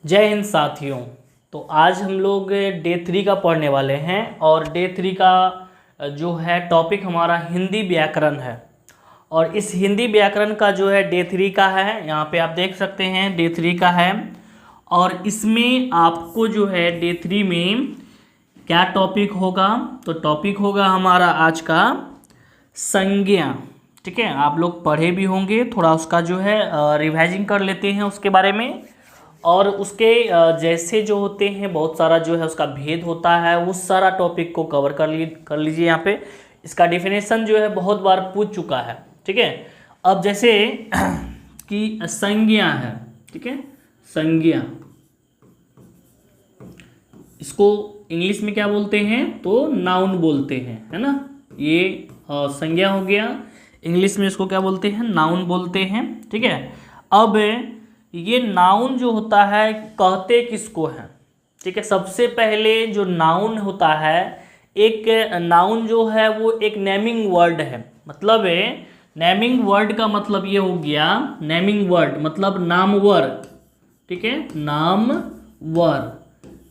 जय हिंद साथियों। तो आज हम लोग डे 3 का पढ़ने वाले हैं और डे 3 का जो है टॉपिक हमारा हिंदी व्याकरण है। और इस हिंदी व्याकरण का जो है डे 3 का है, यहाँ पे आप देख सकते हैं डे 3 का है। और इसमें आपको जो है डे 3 में क्या टॉपिक होगा, तो टॉपिक होगा हमारा आज का संज्ञा। ठीक है, आप लोग पढ़े भी होंगे, थोड़ा उसका जो है रिवाइजिंग कर लेते हैं उसके बारे में। और उसके जैसे जो होते हैं बहुत सारा जो है उसका भेद होता है, उस सारा टॉपिक को कवर कर लीजिए। यहाँ पे इसका डिफिनेशन जो है बहुत बार पूछ चुका है। ठीक है, अब जैसे कि संज्ञा है, ठीक है, संज्ञा, इसको इंग्लिश में क्या बोलते हैं, तो नाउन बोलते हैं, है ना। ये संज्ञा हो गया, इंग्लिश में इसको क्या बोलते हैं, नाउन बोलते हैं। ठीक है, अब ये नाउन जो होता है कहते किसको है। ठीक है, सबसे पहले जो नाउन होता है, एक नाउन जो है वो एक नेमिंग वर्ड है। मतलब नेमिंग वर्ड का मतलब ये हो गया, नेमिंग वर्ड मतलब नामवर। ठीक है, Namvar,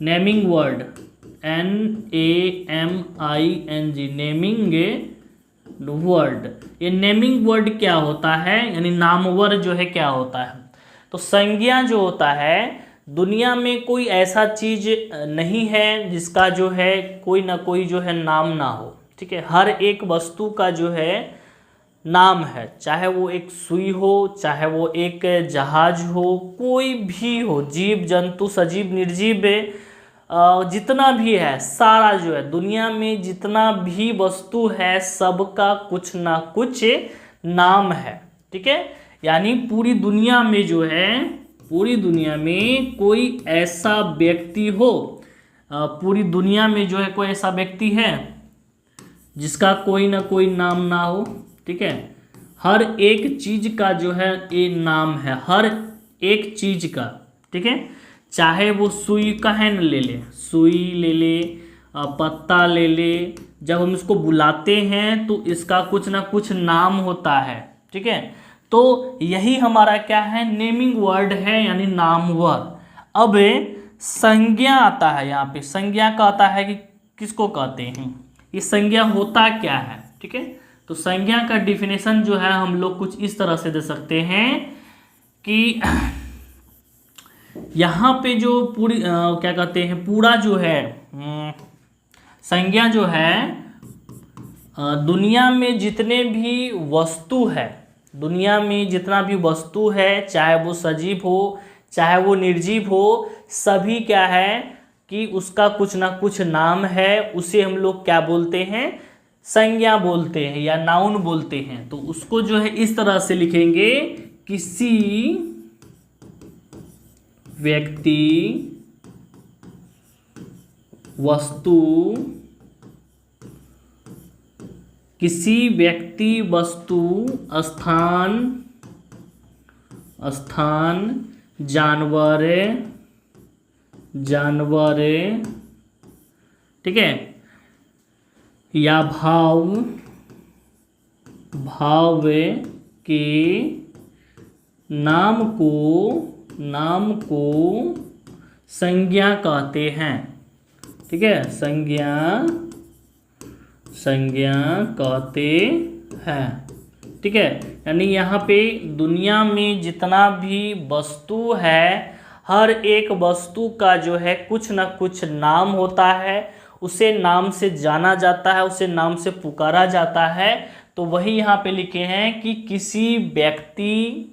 naming word, NAMING, naming word. ये नेमिंग वर्ड क्या होता है, यानी नामवर जो है क्या होता है। तो संज्ञा जो होता है, दुनिया में कोई ऐसा चीज नहीं है जिसका जो है कोई ना कोई जो है नाम ना हो। ठीक है, हर एक वस्तु का जो है नाम है, चाहे वो एक सुई हो, चाहे वो एक जहाज हो, कोई भी हो, जीव जंतु सजीव निर्जीव जितना भी है, सारा जो है दुनिया में जितना भी वस्तु है सबका कुछ ना कुछ नाम है। ठीक है, यानी पूरी दुनिया में जो है, पूरी दुनिया में कोई ऐसा व्यक्ति हो, पूरी दुनिया में जो है कोई ऐसा व्यक्ति है जिसका कोई ना कोई नाम ना हो। ठीक है, हर एक चीज का जो है ये नाम है, हर एक चीज का। ठीक है, चाहे वो सुई का है न, ले ले सुई, ले ले पत्ता, ले ले, जब हम इसको बुलाते हैं तो इसका कुछ ना कुछ नाम होता है। ठीक है, तो यही हमारा क्या है, नेमिंग वर्ड है, यानी नामवर। अब संज्ञा आता है, यहाँ पे संज्ञा का आता है कि किसको कहते हैं, ये संज्ञा होता क्या है। ठीक है, तो संज्ञा का डिफिनेशन जो है हम लोग कुछ इस तरह से दे सकते हैं कि यहाँ पे जो पूरी क्या कहते हैं, पूरा जो है संज्ञा जो है दुनिया में जितने भी वस्तु है, दुनिया में जितना भी वस्तु है, चाहे वो सजीव हो चाहे वो निर्जीव हो, सभी क्या है कि उसका कुछ ना कुछ नाम है। उसे हम लोग क्या बोलते हैं, संज्ञा बोलते हैं या नाउन बोलते हैं। तो उसको जो है इस तरह से लिखेंगे, किसी व्यक्ति, वस्तु, किसी व्यक्ति, वस्तु, स्थान, जानवर, ठीक है, या भाव के नाम को संज्ञा कहते हैं। ठीक है, संज्ञा कहते हैं। ठीक है, यानी यहाँ पे दुनिया में जितना भी वस्तु है, हर एक वस्तु का जो है कुछ ना कुछ नाम होता है, उसे नाम से जाना जाता है, उसे नाम से पुकारा जाता है। तो वही यहाँ पे लिखे हैं कि किसी व्यक्ति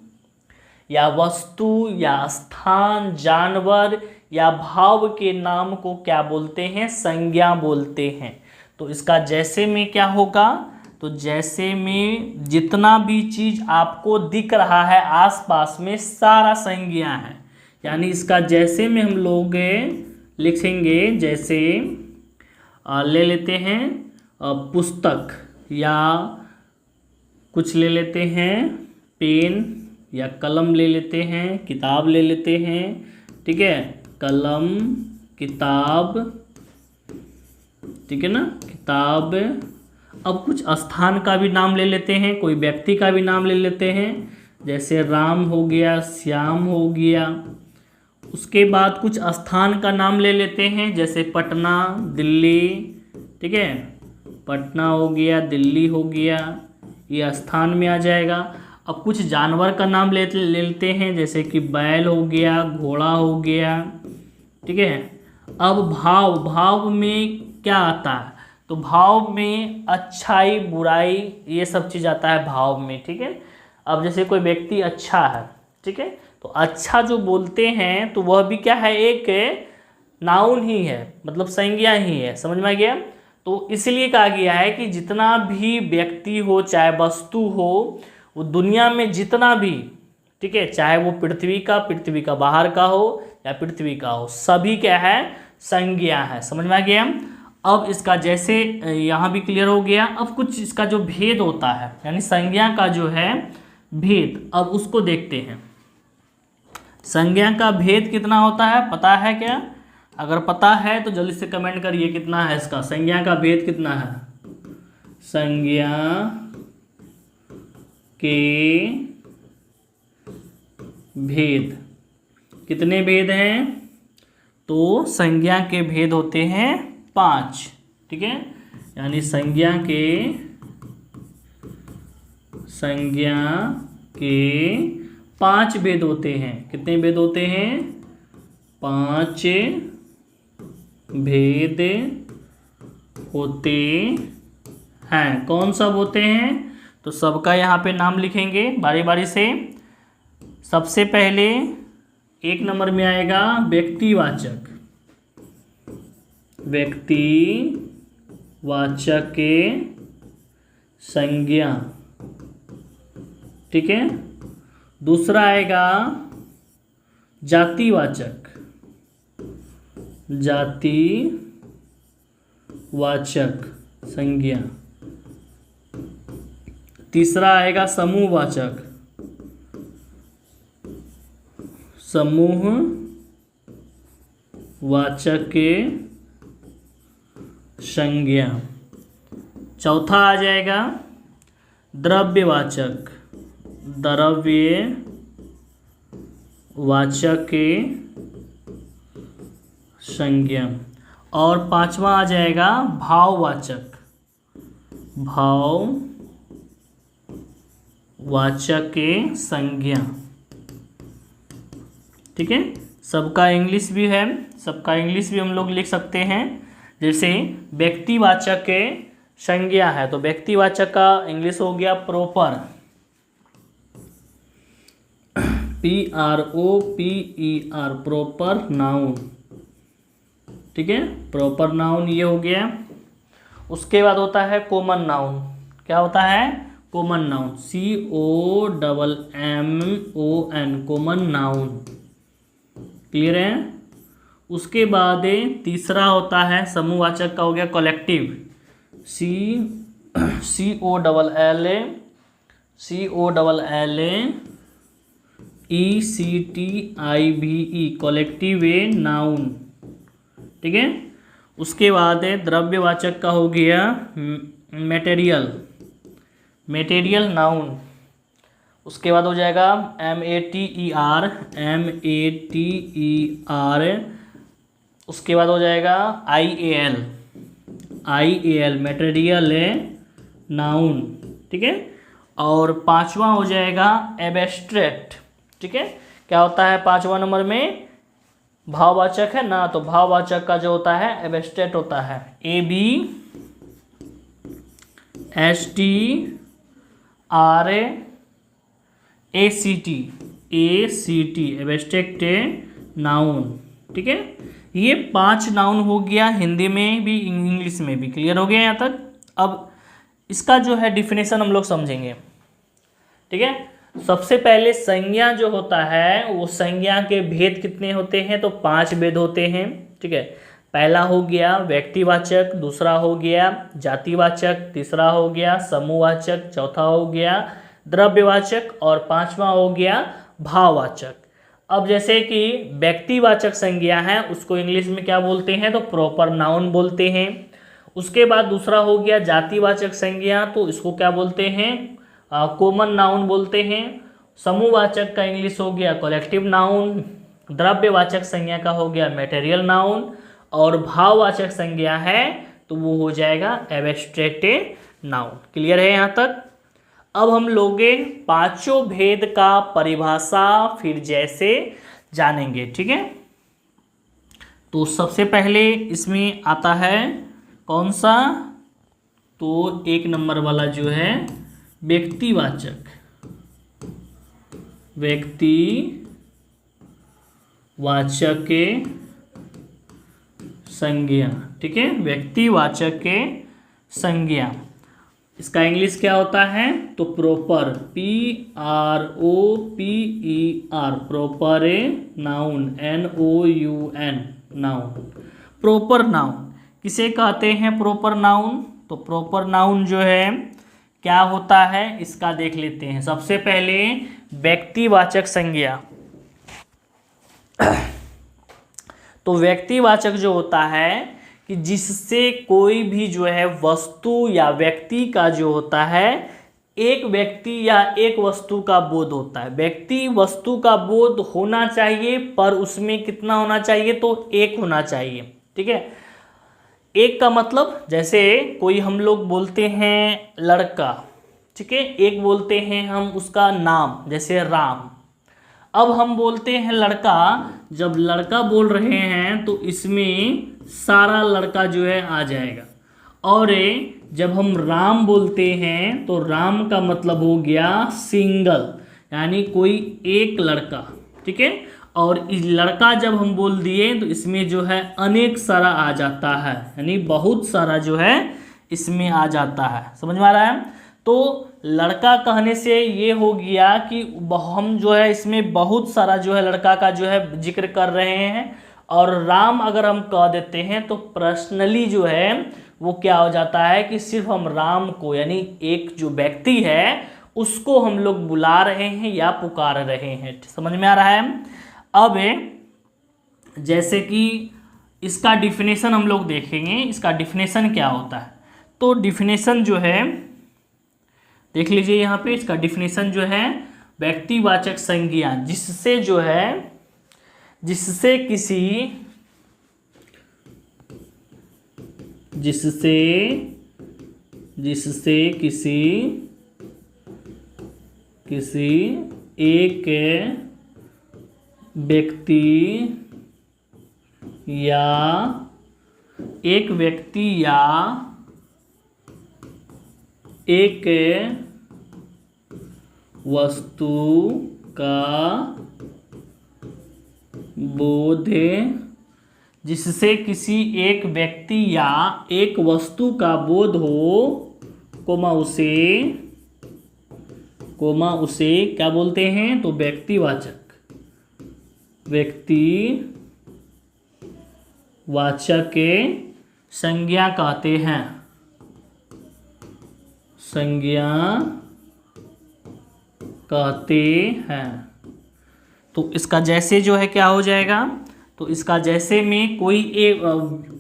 या वस्तु या स्थान, जानवर या भाव के नाम को क्या बोलते हैं, संज्ञा बोलते हैं। तो इसका जैसे में क्या होगा, तो जैसे में जितना भी चीज आपको दिख रहा है आसपास में, सारा संज्ञा है। यानी इसका जैसे में हम लोग लिखेंगे, जैसे ले लेते हैं पुस्तक, या कुछ ले लेते हैं पेन या कलम ले लेते हैं, किताब ले लेते हैं। ठीक है, कलम, किताब, ठीक है ना, किताब। अब कुछ स्थान का भी नाम ले लेते हैं, कोई व्यक्ति का भी नाम ले लेते हैं, जैसे राम हो गया, श्याम हो गया, उसके बाद कुछ स्थान का नाम ले लेते हैं, जैसे पटना, दिल्ली, ठीक है, पटना हो गया, दिल्ली हो गया, ये स्थान में आ जाएगा। अब कुछ जानवर का नाम ले लेते हैं, जैसे कि बैल हो गया, घोड़ा हो गया, ठीक है। अब भाव में क्या आता है, तो भाव में अच्छाई बुराई ये सब चीज़ आता है भाव में, ठीक है। अब जैसे कोई व्यक्ति अच्छा है, ठीक है, तो अच्छा जो बोलते हैं तो वह भी क्या है, एक नाउन ही है, मतलब संज्ञा ही है, समझ में आ गया। तो इसलिए कहा गया है कि जितना भी व्यक्ति हो चाहे वस्तु हो, वो दुनिया में जितना भी, ठीक है, चाहे वो पृथ्वी का बाहर का हो या पृथ्वी का हो, सभी क्या है, संज्ञा है, समझ में आ गया। अब इसका जैसे यहाँ भी क्लियर हो गया। अब कुछ इसका जो भेद होता है, यानी संज्ञा का जो है भेद, अब उसको देखते हैं। संज्ञा का भेद कितना होता है, पता है क्या? अगर पता है तो जल्दी से कमेंट करिए कितना है इसका, संज्ञा का भेद कितना है। संज्ञा के भेद कितने भेद हैं? तो संज्ञा के भेद होते हैं 5, ठीक है। यानी संज्ञा के 5 भेद होते हैं। कितने भेद होते हैं? 5 भेद होते हैं। कौन सब होते हैं? तो सबका यहाँ पे नाम लिखेंगे बारी बारी से। सबसे पहले 1 नंबर में आएगा व्यक्तिवाचक। व्यक्तिवाचक के संज्ञा, ठीक है। दूसरा आएगा जातिवाचक। जातिवाचक संज्ञा। तीसरा आएगा समूहवाचक। समूहवाचक के संज्ञा। चौथा आ जाएगा द्रव्यवाचक। द्रव्यवाचक के संज्ञा। और 5वां आ जाएगा भाववाचक। भाववाचक के संज्ञा, ठीक है। सबका इंग्लिश भी है, सबका इंग्लिश भी हम लोग लिख सकते हैं। जैसे व्यक्तिवाचक के संज्ञा है तो व्यक्तिवाचक का इंग्लिश हो गया प्रॉपर, PROPER, प्रॉपर नाउन, ठीक है। प्रॉपर नाउन ये हो गया। उसके बाद होता है कॉमन नाउन। क्या होता है? Common noun, COMMON, common noun, clear है। उसके बाद तीसरा होता है समूहवाचक का, हो गया कलेक्टिव, COLLECTIVE, कलेक्टिव नाउन, ठीक है। उसके बाद द्रव्यवाचक का हो गया मटेरियल नाउन। उसके बाद हो जाएगा MATER, उसके बाद हो जाएगा IAL, मटेरियल नाउन, ठीक है। और 5वां हो जाएगा एब्स्ट्रैक्ट, ठीक है। क्या होता है 5वां नंबर में? भाववाचक है ना, तो भाववाचक का जो होता है एब्स्ट्रैक्ट होता है, ABSTRACT, एब्स्ट्रैक्ट नाउन, ठीक है। ये 5 नाउन हो गया, हिंदी में भी इंग्लिश में भी। क्लियर हो गया यहाँ तक? अब इसका जो है डिफिनेशन हम लोग समझेंगे, ठीक है। सबसे पहले संज्ञा जो होता है, वो संज्ञा के भेद कितने होते हैं? तो 5 भेद होते हैं, ठीक है। पहला हो गया व्यक्तिवाचक, दूसरा हो गया जातिवाचक, तीसरा हो गया समूहवाचक, चौथा हो गया द्रव्यवाचक और 5वां हो गया भाववाचक। अब जैसे कि व्यक्तिवाचक संज्ञा है उसको इंग्लिश में क्या बोलते हैं? तो प्रॉपर नाउन बोलते हैं। उसके बाद दूसरा हो गया जातिवाचक संज्ञा, तो इसको क्या बोलते हैं? कॉमन नाउन बोलते हैं। समूहवाचक का इंग्लिश हो गया कलेक्टिव नाउन द्रव्यवाचक संज्ञा का हो गया मटेरियल नाउन, और भाववाचक संज्ञा है तो वो हो जाएगा एब्स्ट्रैक्ट नाउन। क्लियर है यहाँ तक? अब हम लोगे पांचों भेद का परिभाषा फिर जैसे जानेंगे, ठीक है। तो सबसे पहले इसमें आता है कौन सा, तो 1 नंबर वाला जो है व्यक्तिवाचक के संज्ञा, ठीक है, व्यक्तिवाचक के संज्ञा। इसका इंग्लिश क्या होता है, तो proper, PROPER, proper noun, NOUN, noun. Proper noun किसे कहते हैं? Proper noun. तो प्रोपर नाउन जो है क्या होता है, इसका देख लेते हैं। सबसे पहले व्यक्तिवाचक संज्ञा। तो व्यक्तिवाचक जो होता है कि जिससे कोई भी जो है वस्तु या व्यक्ति का जो होता है, एक व्यक्ति या एक वस्तु का बोध होता है। व्यक्ति वस्तु का बोध होना चाहिए, पर उसमें कितना होना चाहिए, तो एक होना चाहिए, ठीक है। एक का मतलब जैसे कोई हम लोग बोलते हैं लड़का, ठीक है, एक बोलते हैं हम उसका नाम, जैसे राम। अब हम बोलते हैं लड़का, जब लड़का बोल रहे हैं तो इसमें सारा लड़का जो है आ जाएगा। और जब हम राम बोलते हैं तो राम का मतलब हो गया सिंगल, यानी कोई एक लड़का, ठीक है। और इस लड़का जब हम बोल दिए तो इसमें जो है अनेक सारा आ जाता है, यानी बहुत सारा जो है इसमें आ जाता है। समझ में आ रहा है? तो लड़का कहने से ये हो गया कि हम जो है इसमें बहुत सारा जो है लड़का का जो है जिक्र कर रहे हैं। और राम अगर हम कह देते हैं तो पर्सनली जो है वो क्या हो जाता है कि सिर्फ हम राम को, यानी एक जो व्यक्ति है उसको हम लोग बुला रहे हैं या पुकार रहे हैं। समझ में आ रहा है? अब जैसे कि इसका डिफिनेशन हम लोग देखेंगे, इसका डिफिनेशन क्या होता है। तो डिफिनेशन जो है देख लीजिए यहाँ पे, इसका डिफिनेशन जो है व्यक्तिवाचक संज्ञा जिससे जो है, जिससे किसी एक व्यक्ति या एक वस्तु का बोध, जिससे किसी एक व्यक्ति या एक वस्तु का बोध हो, उसे क्या बोलते हैं, तो व्यक्तिवाचक के संज्ञा कहते हैं। तो इसका जैसे जो है क्या हो जाएगा, तो इसका जैसे में कोई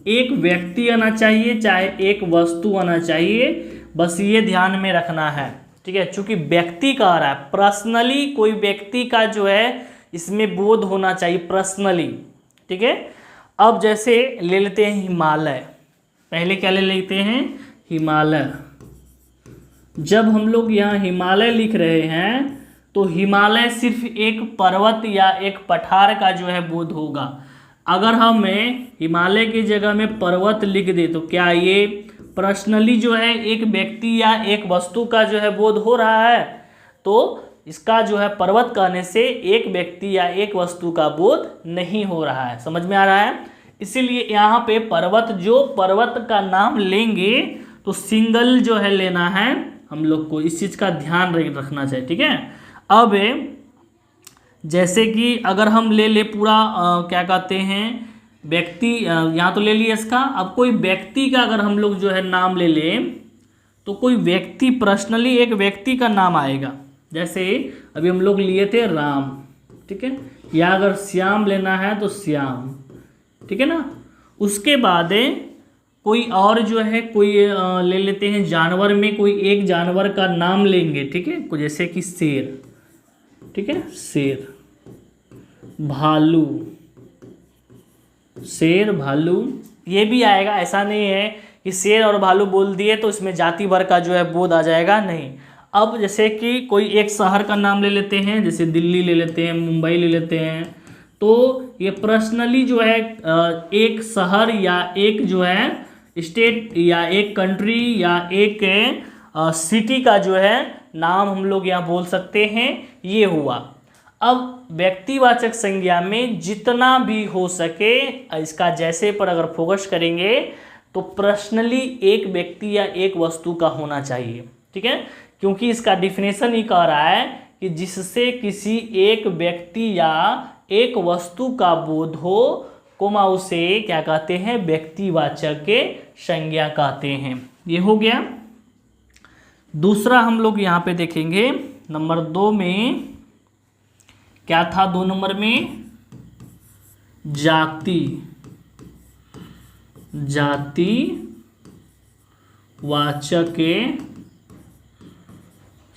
एक व्यक्ति आना चाहिए, चाहे एक वस्तु आना चाहिए, बस ये ध्यान में रखना है, ठीक है। चूंकि व्यक्ति कह रहा है, पर्सनली कोई व्यक्ति का जो है इसमें बोध होना चाहिए, पर्सनली, ठीक है। अब जैसे ले लेते हैं हिमालय, पहले क्या ले लेते हैं, हिमालय। जब हम लोग यहाँ हिमालय लिख रहे हैं तो हिमालय सिर्फ एक पर्वत या एक पठार का जो है बोध होगा। अगर हम हिमालय की जगह में पर्वत लिख दे तो क्या ये पर्सनली जो है एक व्यक्ति या एक वस्तु का जो है बोध हो रहा है? तो इसका जो है पर्वत कहने से एक व्यक्ति या एक वस्तु का बोध नहीं हो रहा है। समझ में आ रहा है? इसीलिए यहाँ पे पर्वत का नाम लेंगे तो सिंगल जो है लेना है हम लोग को, इस चीज़ का ध्यान रखना चाहिए, ठीक है। अब जैसे कि अगर हम ले पूरा क्या कहते हैं व्यक्ति, यहाँ तो ले लिया इसका। अब कोई व्यक्ति का अगर हम लोग जो है नाम ले लें तो कोई व्यक्ति, पर्सनली एक व्यक्ति का नाम आएगा। जैसे अभी हम लोग लिए थे राम, ठीक है, या अगर श्याम लेना है तो श्याम, ठीक है ना। उसके बाद कोई और जो है कोई ले लेते हैं जानवर में, कोई एक जानवर का नाम लेंगे, ठीक है, जैसे कि शेर, ठीक है, शेर। भालू, शेर भालू ये भी आएगा। ऐसा नहीं है कि शेर और भालू बोल दिए तो इसमें जाति भर का जो है बोध आ जाएगा, नहीं। अब जैसे कि कोई एक शहर का नाम ले लेते हैं, जैसे दिल्ली ले लेते हैं, मुंबई ले लेते हैं, तो ये पर्सनली जो है एक शहर या एक जो है स्टेट या एक कंट्री या एक सिटी का जो है नाम हम लोग यहाँ बोल सकते हैं, ये हुआ। अब व्यक्तिवाचक संज्ञा में जितना भी हो सके इसका जैसे पर अगर फोकस करेंगे तो पर्सनली एक व्यक्ति या एक वस्तु का होना चाहिए, ठीक है, क्योंकि इसका डिफिनेशन ही कह रहा है कि जिससे किसी एक व्यक्ति या एक वस्तु का बोध हो, कोमा उसे क्या कहते हैं, व्यक्तिवाचक के संज्ञा कहते हैं। ये हो गया। दूसरा हम लोग यहाँ पे देखेंगे नंबर 2 में क्या था, 2 नंबर में जाति, जातिवाचक के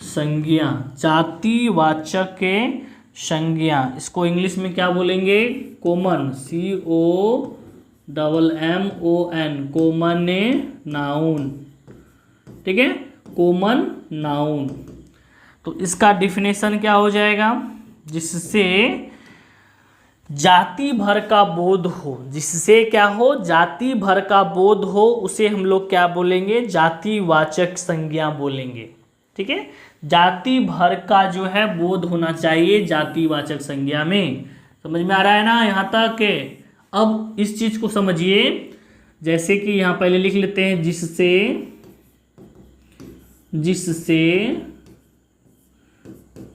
संज्ञा, जातिवाचक के संज्ञा, इसको इंग्लिश में क्या बोलेंगे, कॉमन, COMMON, कॉमन नाउन, ठीक है, कॉमन नाउन। तो इसका डिफिनेशन क्या हो जाएगा, जिससे जाति भर का बोध हो, जिससे क्या हो, जाति भर का बोध हो, उसे हम लोग क्या बोलेंगे, जातिवाचक संज्ञा बोलेंगे, ठीक है। जाति भर का जो है बोध होना चाहिए जातिवाचक संज्ञा में। समझ में आ रहा है ना यहाँ तक। अब इस चीज को समझिए, जैसे कि यहाँ पहले लिख लेते हैं, जिससे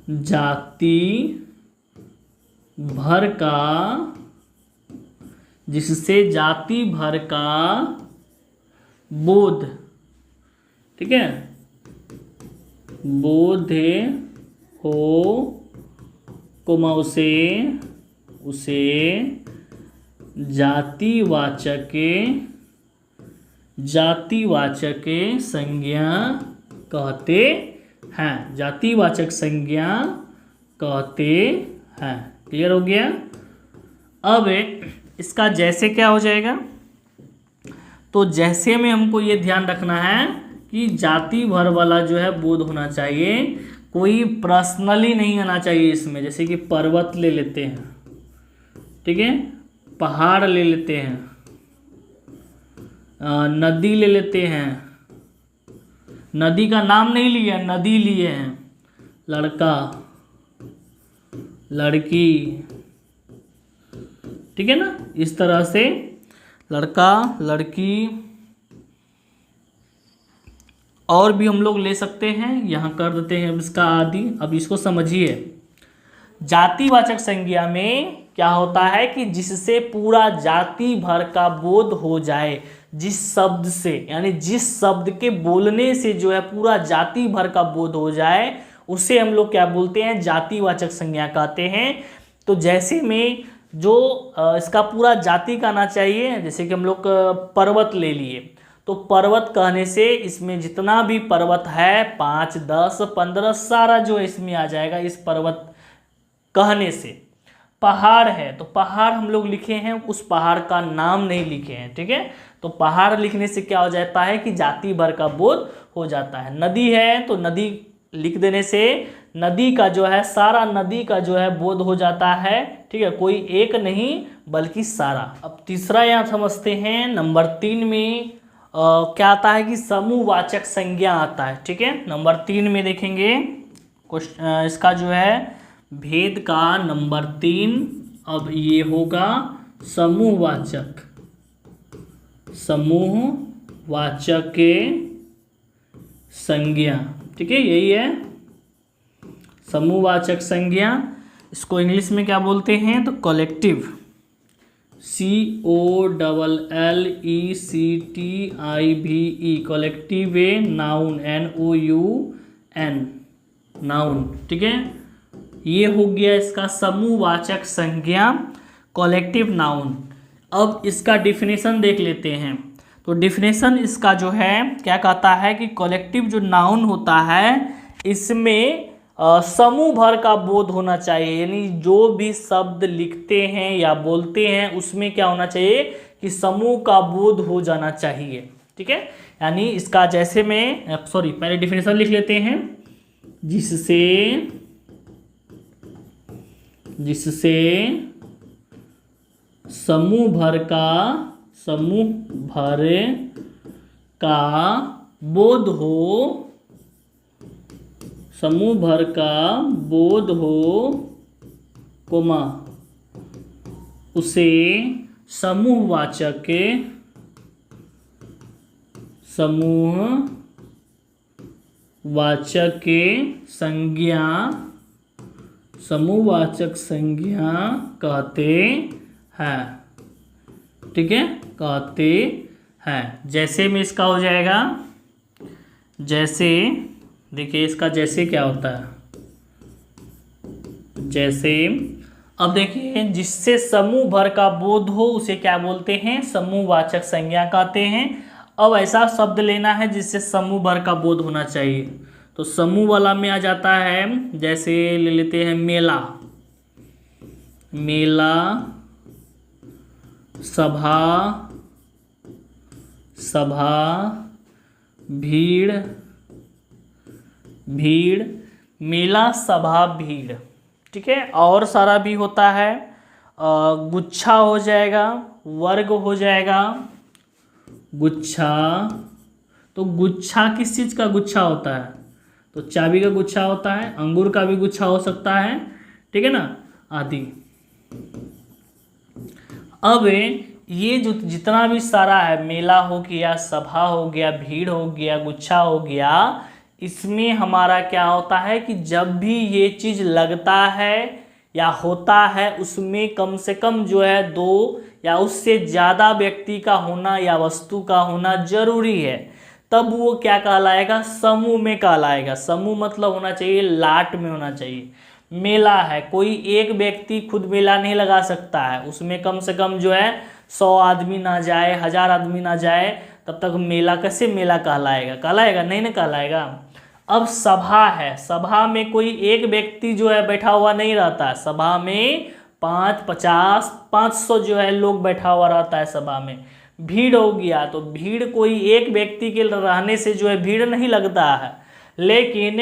जाति भर का बोध, ठीक है, बोध हो, कोमा उसे जातिवाचक संज्ञा कहते हैं, जातिवाचक संज्ञा कहते हैं। क्लियर हो गया। अब इसका जैसे क्या हो जाएगा, तो जैसे में हमको ये ध्यान रखना है कि जाति भर वाला जो है बोध होना चाहिए, कोई पर्सनली नहीं आना चाहिए इसमें। जैसे कि पर्वत ले लेते हैं, ठीक है, पहाड़ ले लेते हैं, नदी ले लेते हैं, नदी का नाम नहीं लिया, नदी लिए हैं, लड़का लड़की, ठीक है ना, इस तरह से लड़का लड़की और भी हम लोग ले सकते हैं। यहाँ कर देते हैं इसका आदि। अब इसको समझिए, जातिवाचक संज्ञा में क्या होता है कि जिससे पूरा जाति भर का बोध हो जाए, जिस शब्द से, यानी जिस शब्द के बोलने से जो है पूरा जाति भर का बोध हो जाए, उसे हम लोग क्या बोलते हैं, जातिवाचक संज्ञा कहते हैं। तो जैसे में जो इसका पूरा जाति का आना चाहिए, जैसे कि हम लोग पर्वत ले लिए, तो पर्वत कहने से इसमें जितना भी पर्वत है 5, 10, 15 सारा जो इसमें आ जाएगा इस पर्वत कहने से। पहाड़ है तो पहाड़ हम लोग लिखे हैं, उस पहाड़ का नाम नहीं लिखे हैं, ठीक है। तो पहाड़ लिखने से क्या हो जाता है कि जाति भर का बोध हो जाता है। नदी है तो नदी लिख देने से नदी का जो है, सारा नदी का जो है बोध हो जाता है, ठीक है, कोई एक नहीं बल्कि सारा। अब तीसरा यहाँ समझते हैं, नंबर 3 में क्या आता है कि समूहवाचक संज्ञा आता है, ठीक है। नंबर 3 में देखेंगे इसका जो है भेद का नंबर 3, अब ये होगा समूहवाचक के संज्ञा, ठीक है, यही है समूहवाचक संज्ञा। इसको इंग्लिश में क्या बोलते हैं, तो collective, COLLECTIVE, collective noun, NOUN, noun, ठीक है। ये हो गया इसका समूहवाचक संज्ञा, कलेक्टिव नाउन। अब इसका डिफिनेशन देख लेते हैं। तो डिफिनेशन इसका जो है क्या कहता है कि कलेक्टिव जो नाउन होता है, इसमें समूह भर का बोध होना चाहिए, यानी जो भी शब्द लिखते हैं या बोलते हैं उसमें क्या होना चाहिए कि समूह का बोध हो जाना चाहिए। ठीक है, यानी इसका जैसे मैं पहले डिफिनेशन लिख लेते हैं, जिससे समूह भर का बोध हो, कोमा उसे समूहवाचक संज्ञा कहते हैं। ठीक है, कहते हैं। जैसे में इसका हो जाएगा, जैसे देखिए इसका जैसे क्या होता है, जैसे अब देखिए जिससे समूह भर का बोध हो उसे क्या बोलते हैं, समूहवाचक संज्ञा कहते हैं। अब ऐसा शब्द लेना है जिससे समूह भर का बोध होना चाहिए, तो समूह वाला में आ जाता है, जैसे ले लेते हैं मेला, सभा, भीड़, मेला, सभा, भीड़। ठीक है, और सारा भी होता है, गुच्छा हो जाएगा, वर्ग हो जाएगा, गुच्छा। तो गुच्छा किस चीज़ का गुच्छा होता है, तो चाबी का गुच्छा होता है, अंगूर का भी गुच्छा हो सकता है। ठीक है ना, आदि। अब ये जो जितना भी सारा है, मेला हो गया, सभा हो गया, भीड़ हो गया, गुच्छा हो गया, इसमें हमारा क्या होता है कि जब भी ये चीज़ लगता है या होता है उसमें कम से कम जो है दो या उससे ज़्यादा व्यक्ति का होना या वस्तु का होना जरूरी है, तब वो क्या कहलाएगा, समूह में कहलाएगा। समूह मतलब होना चाहिए लाट में होना चाहिए। मेला है, कोई एक व्यक्ति खुद मेला नहीं लगा सकता है, उसमें कम से कम जो है 100 आदमी ना जाए, 1000 आदमी ना जाए, तब तक मेला कैसे मेला कहलाएगा नहीं ना कहलाएगा। अब सभा है, सभा में कोई एक व्यक्ति जो है बैठा हुआ नहीं रहता है, सभा में 5, 50, 500 जो है लोग बैठा हुआ रहता है सभा में। भीड़ हो गया, तो भीड़ कोई एक व्यक्ति के रहने से जो है भीड़ नहीं लगता है, लेकिन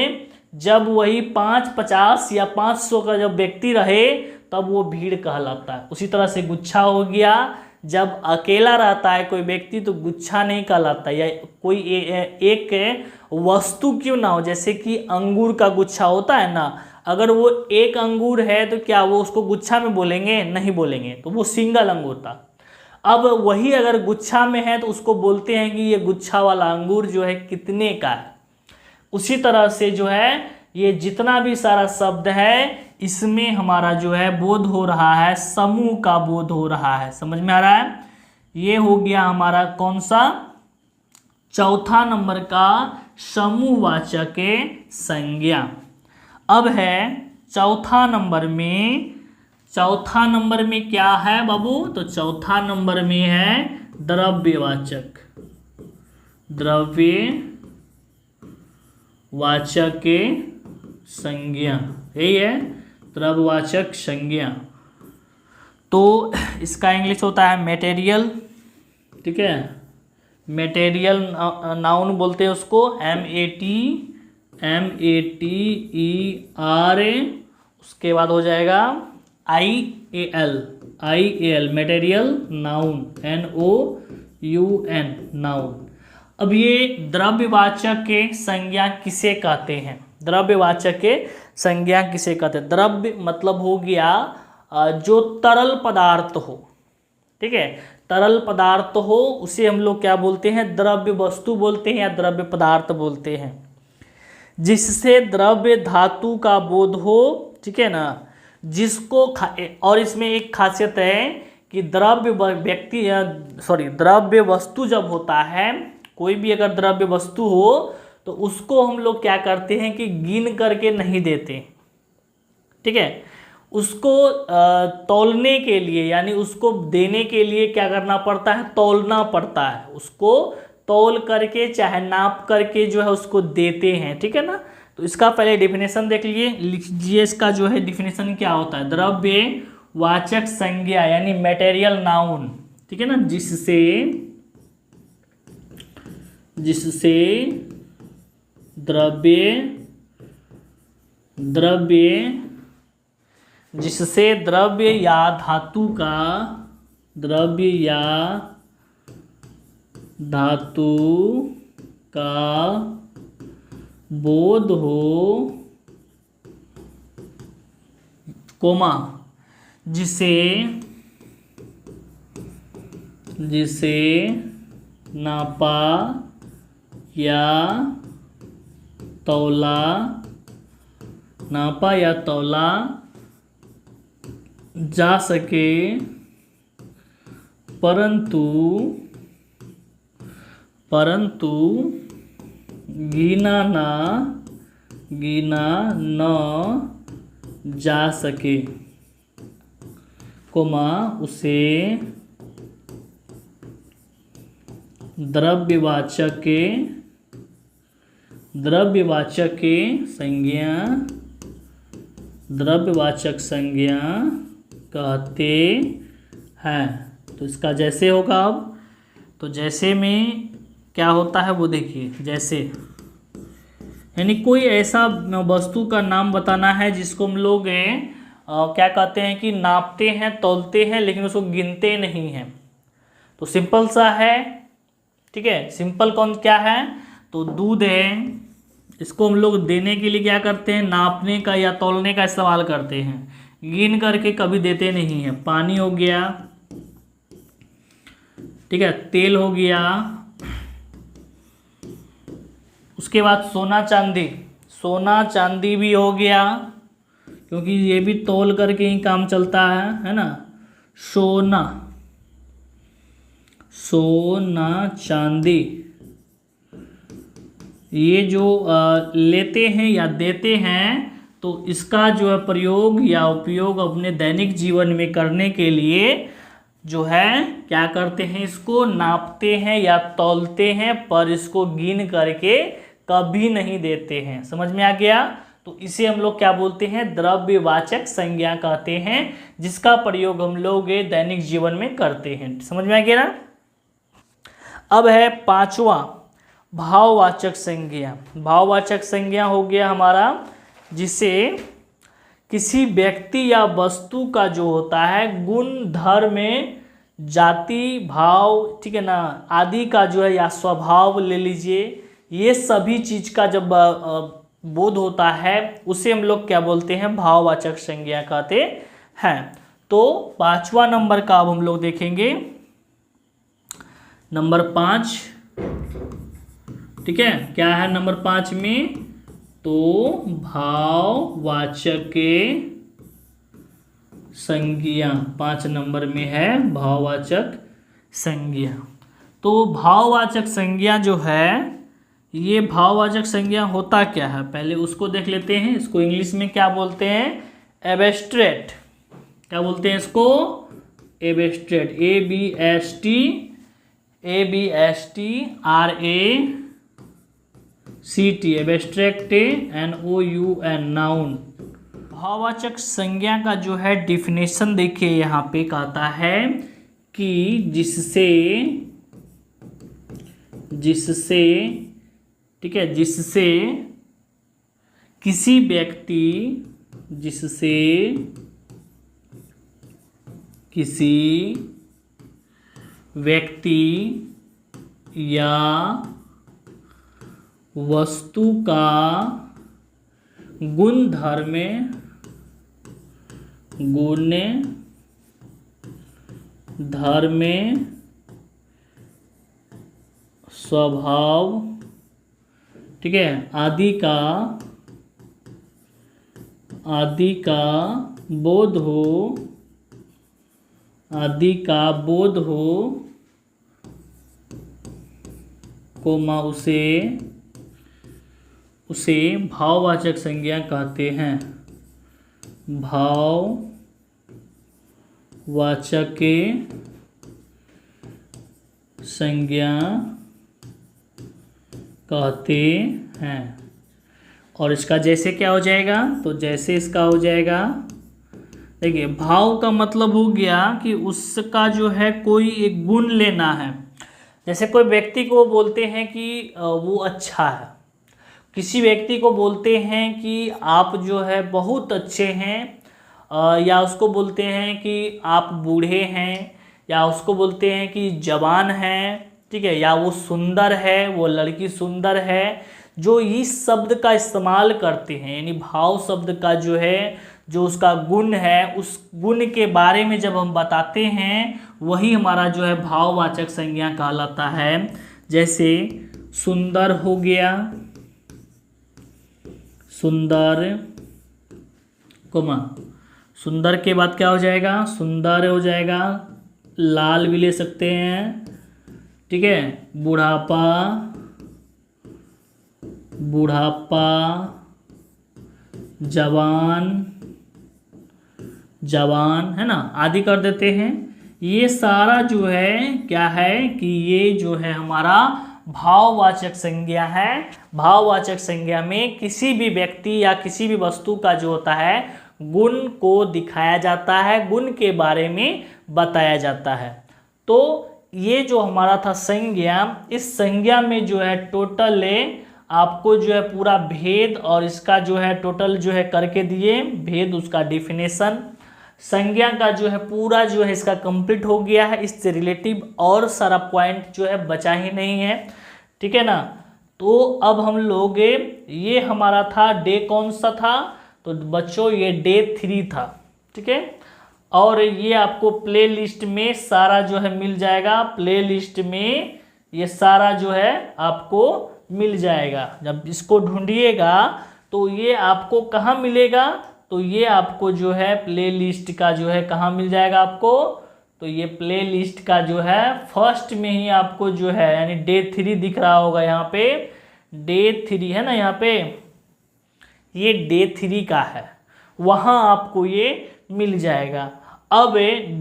जब वही 5, 50 या 500 का जब व्यक्ति रहे तब वो भीड़ कहलाता है। उसी तरह से गुच्छा हो गया, जब अकेला रहता है कोई व्यक्ति तो गुच्छा नहीं कहलाता, या कोई एक वस्तु क्यों ना हो, जैसे कि अंगूर का गुच्छा होता है ना, अगर वो एक अंगूर है तो क्या वो उसको गुच्छा में बोलेंगे, नहीं बोलेंगे, तो वो सिंगल अंगूर था। अब वही अगर गुच्छा में है तो उसको बोलते हैं कि ये गुच्छा वाला अंगूर जो है कितने का है। उसी तरह से जो है ये जितना भी सारा शब्द है इसमें हमारा जो है बोध हो रहा है, समूह का बोध हो रहा है। समझ में आ रहा है। ये हो गया हमारा कौन सा, चौथा नंबर का समूहवाचक संज्ञा। अब है चौथा नंबर में क्या है बाबू, तो चौथा नंबर में है द्रव्यवाचक संज्ञा। यही है द्रव्यवाचक संज्ञा। तो इसका इंग्लिश होता है मटेरियल। ठीक है, मटेरियल नाउन बोलते हैं उसको, MATER। उसके बाद हो जाएगा IAL material noun, NOUN noun. अब ये द्रव्यवाचक के संज्ञा किसे कहते हैं, द्रव्यवाचक के संज्ञा किसे कहते हैं। द्रव्य मतलब हो गया जो तरल पदार्थ हो। ठीक है, तरल पदार्थ हो उसे हम लोग क्या बोलते हैं, द्रव्य वस्तु बोलते हैं या द्रव्य पदार्थ बोलते हैं। जिससे द्रव्य धातु का बोध हो, ठीक है ना, जिसको और इसमें एक खासियत है कि द्रव्य वस्तु जब होता है, कोई भी अगर द्रव्य वस्तु हो तो उसको हम लोग क्या करते हैं कि गिन करके नहीं देते। ठीक है, उसको तौलने के लिए यानी उसको देने के लिए क्या करना पड़ता है, तौलना पड़ता है। उसको तौल करके चाहे नाप करके जो है उसको देते हैं। ठीक है ना, तो इसका पहले डिफिनेशन देख लीजिए इसका जो है डिफिनेशन क्या होता है। द्रव्य वाचक संज्ञा यानी मटेरियल नाउन, ठीक है ना, जिससे द्रव्य या धातु का बोध हो, कोमा जिसे नापा या तौला जा सके, परंतु गिना न जा सके, कोमा उसे द्रव्यवाचक संज्ञा कहते हैं। तो इसका जैसे होगा अब, तो जैसे में क्या होता है वो देखिए, जैसे यानी कोई ऐसा वस्तु का नाम बताना है जिसको हम लोग क्या कहते हैं कि नापते हैं, तौलते हैं, लेकिन उसको गिनते नहीं हैं। तो सिंपल सा है, ठीक है, सिंपल कौन क्या है, तो दूध है, इसको हम लोग देने के लिए क्या करते हैं, नापने का या तौलने का इस्तेमाल करते हैं, गिन करके कभी देते नहीं हैं। पानी हो गया, ठीक है, तेल हो गया, उसके बाद सोना चांदी भी हो गया, क्योंकि ये भी तौल करके ही काम चलता है ना। सोना चांदी ये जो लेते हैं या देते हैं, तो इसका जो है प्रयोग या उपयोग अपने दैनिक जीवन में करने के लिए जो है क्या करते हैं, इसको नापते हैं या तौलते हैं, पर इसको गिन करके कभी नहीं देते हैं। समझ में आ गया। तो इसे हम लोग क्या बोलते हैं, द्रव्यवाचक संज्ञा कहते हैं, जिसका प्रयोग हम लोग दैनिक जीवन में करते हैं। समझ में आ गया ना। अब है पांचवा भाववाचक संज्ञा। भाववाचक संज्ञा हो गया हमारा जिसे किसी व्यक्ति या वस्तु का जो होता है गुण, धर्म, जाति, भाव, ठीक है ना, आदि का जो है या स्वभाव ले लीजिए, ये सभी चीज का जब बोध होता है उसे हम लोग क्या बोलते हैं, भाववाचक संज्ञा कहते हैं। तो पांचवा नंबर का अब हम लोग देखेंगे, नंबर 5, ठीक है, क्या है नंबर 5 में, तो भाववाचक संज्ञा 5 नंबर में है भाववाचक संज्ञा। तो भाववाचक संज्ञा जो है, ये भाववाचक संज्ञा होता क्या है, पहले उसको देख लेते हैं। इसको इंग्लिश में क्या बोलते हैं, एब्स्ट्रैक्ट। क्या बोलते हैं इसको, abstract, ABSTRACT, abstract, NOUN, noun. भाववाचक संज्ञा का जो है डिफिनेशन देखिए, यहाँ पे कहता है कि जिससे ठीक है, जिससे किसी व्यक्ति या वस्तु का गुण, धर्म, स्वभाव, ठीक है, आदि का बोध हो, कोमा उसे भाववाचक संज्ञा कहते हैं। भाववाचक संज्ञा कहते हैं। और इसका जैसे क्या हो जाएगा, तो जैसे इसका हो जाएगा, देखिए भाव का मतलब हो गया कि उसका जो है कोई एक गुण लेना है। जैसे कोई व्यक्ति को बोलते हैं कि वो अच्छा है, किसी व्यक्ति को बोलते हैं कि आप जो है बहुत अच्छे हैं, या उसको बोलते हैं कि आप बूढ़े हैं, या उसको बोलते हैं कि जवान है, ठीक है, या वो सुंदर है, वो लड़की सुंदर है। जो इस शब्द का इस्तेमाल करते हैं, यानी भाव शब्द का जो है, जो उसका गुण है, उस गुण के बारे में जब हम बताते हैं, वही हमारा जो है भाववाचक संज्ञा कहलाता है। जैसे सुंदर हो गया, सुंदर, सुंदर के बाद क्या हो जाएगा, सुंदर हो जाएगा, लाल भी ले सकते हैं, ठीक है, बुढ़ापा, बुढ़ापा, जवान, जवान, है ना, आदि कर देते हैं। ये सारा जो है क्या है कि ये जो है हमारा भाववाचक संज्ञा है। भाववाचक संज्ञा में किसी भी व्यक्ति या किसी भी वस्तु का जो होता है गुण को दिखाया जाता है, गुण के बारे में बताया जाता है। तो ये जो हमारा था संज्ञा, इस संज्ञा में जो है टोटल आपको जो है पूरा भेद और इसका जो है टोटल जो है करके दिए, भेद उसका डिफिनेशन, संज्ञा का जो है पूरा जो है इसका कंप्लीट हो गया है। इससे रिलेटिव और सारा पॉइंट जो है बचा ही नहीं है, ठीक है ना। तो अब हम लोग ये हमारा था डे कौन सा था, तो बच्चों ये डे 3 था, ठीक है। और ये आपको प्ले लिस्ट में सारा जो है मिल जाएगा, प्ले लिस्ट में ये सारा जो है आपको मिल जाएगा। जब इसको ढूंढिएगा तो ये आपको कहाँ मिलेगा, तो ये आपको जो है प्ले लिस्ट का जो है कहाँ मिल जाएगा आपको, तो ये प्ले लिस्ट का जो है फर्स्ट में ही आपको जो है, यानी डे 3 दिख रहा होगा यहाँ पे, डे 3 है ना, यहाँ पे ये डे 3 का है, वहाँ आपको ये मिल जाएगा। अब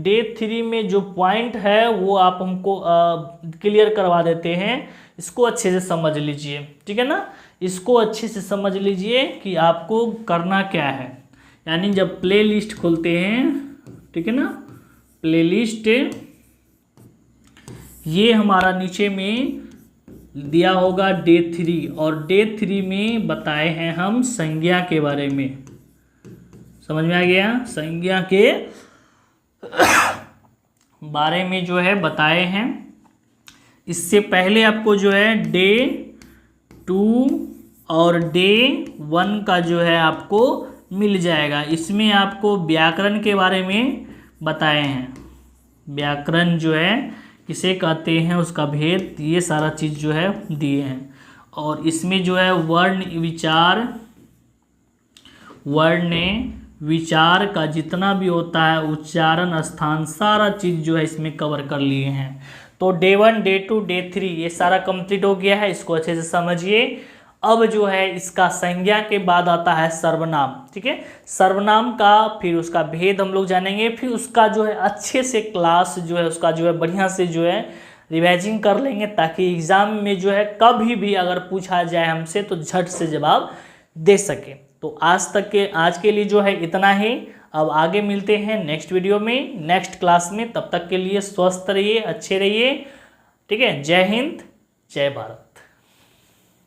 डे 3 में जो पॉइंट है वो आप हमको क्लियर करवा देते हैं, इसको अच्छे से समझ लीजिए, ठीक है ना। इसको अच्छे से समझ लीजिए कि आपको करना क्या है। यानी जब प्ले लिस्ट खोलते हैं, ठीक है ना, प्ले लिस्ट, ये हमारा नीचे में दिया होगा डे 3, और डे 3 में बताए हैं हम संज्ञा के बारे में। समझ में आ गया, संज्ञा के बारे में जो है बताए हैं। इससे पहले आपको जो है डे 2 और डे 1 का जो है आपको मिल जाएगा। इसमें आपको व्याकरण के बारे में बताए हैं, व्याकरण जो है किसे कहते हैं, उसका भेद, ये सारा चीज़ जो है दिए हैं। और इसमें जो है वर्ण विचार, वर्ण विचार का जितना भी होता है, उच्चारण, स्थान, सारा चीज़ जो है इसमें कवर कर लिए हैं। तो डे 1, डे 2, डे 3 ये सारा कंप्लीट हो गया है, इसको अच्छे से समझिए। अब जो है इसका संज्ञा के बाद आता है सर्वनाम, ठीक है। सर्वनाम का फिर उसका भेद हम लोग जानेंगे, फिर उसका जो है अच्छे से क्लास जो है उसका जो है बढ़िया से जो है रिवाइजिंग कर लेंगे, ताकि एग्ज़ाम में जो है कभी भी अगर पूछा जाए हमसे तो झट से जवाब दे सके। तो आज के लिए जो है इतना ही। अब आगे मिलते हैं नेक्स्ट वीडियो में, नेक्स्ट क्लास में। तब तक के लिए स्वस्थ रहिए, अच्छे रहिए, ठीक है। जय हिंद, जय भारत।